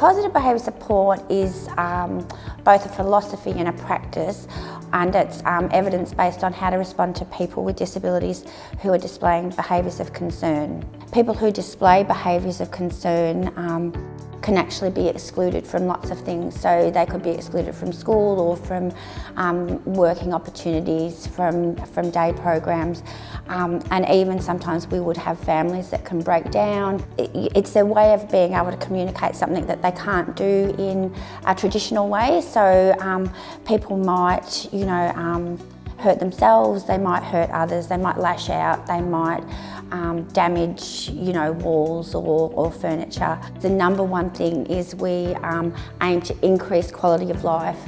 Positive behaviour support is both a philosophy and a practice, and it's evidence based on how to respond to people with disabilities who are displaying behaviours of concern. People who display behaviours of concern can actually be excluded from lots of things. So they could be excluded from school or from working opportunities, from day programs, and even sometimes we would have families that can break down. It's a way of being able to communicate something that they can't do in a traditional way. So people might, hurt themselves, they might hurt others, they might lash out, they might damage, walls or furniture. The number one thing is we aim to increase quality of life,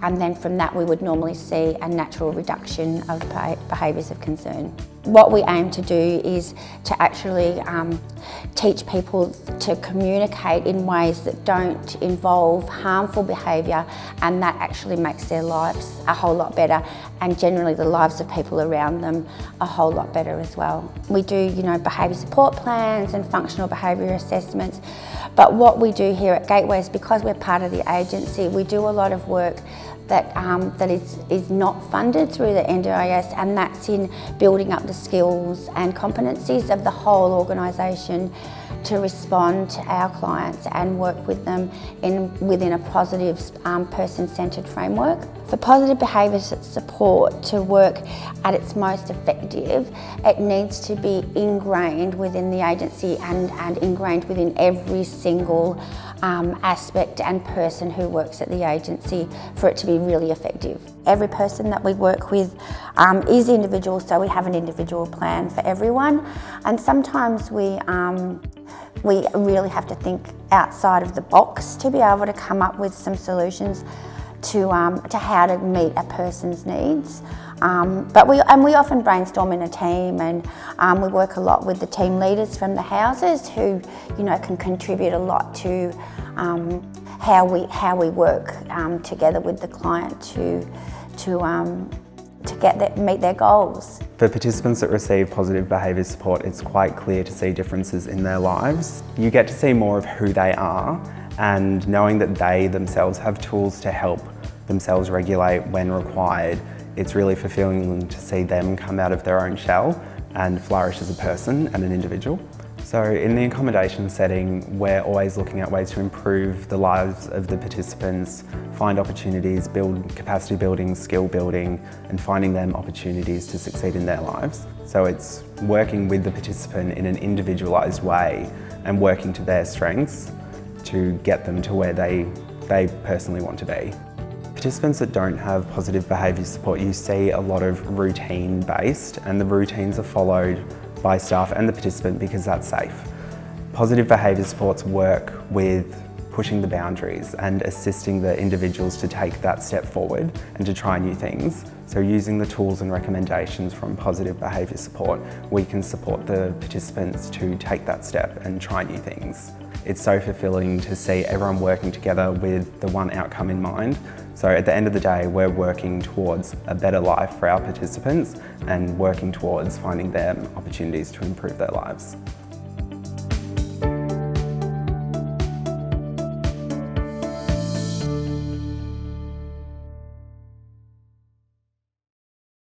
and then from that we would normally see a natural reduction of behaviours of concern. What we aim to do is to actually teach people to communicate in ways that don't involve harmful behaviour, and that actually makes their lives a whole lot better, and generally the lives of people around them a whole lot better as well. We do, behaviour support plans and functional behaviour assessments, but what we do here at Gateway is, because we're part of the agency, we do a lot of work that is not funded through the NDIS, and that's in building up the skills and competencies of the whole organisation to respond to our clients and work with them within a positive person-centred framework. For positive behaviour support to work at its most effective, it needs to be ingrained within the agency and ingrained within every single aspect and person who works at the agency for it to be really effective. Every person that we work with is individual, so we have an individual plan for everyone, and sometimes we really have to think outside of the box to be able to come up with some solutions to how to meet a person's needs. But we often brainstorm in a team, and we work a lot with the team leaders from the houses who can contribute a lot to how we work together with the client to meet their goals. For participants that receive positive behaviour support, it's quite clear to see differences in their lives. You get to see more of who they are, and knowing that they themselves have tools to help themselves regulate when required, it's really fulfilling to see them come out of their own shell and flourish as a person and an individual. So in the accommodation setting, we're always looking at ways to improve the lives of the participants, find opportunities, build capacity building, skill building, and finding them opportunities to succeed in their lives. So it's working with the participant in an individualised way and working to their strengths to get them to where they personally want to be. Participants that don't have positive behaviour support, you see a lot of routine-based, and the routines are followed by staff and the participant because that's safe. Positive behaviour supports work with pushing the boundaries and assisting the individuals to take that step forward and to try new things. So using the tools and recommendations from positive behaviour support, we can support the participants to take that step and try new things. It's so fulfilling to see everyone working together with the one outcome in mind. So at the end of the day, we're working towards a better life for our participants and working towards finding them opportunities to improve their lives.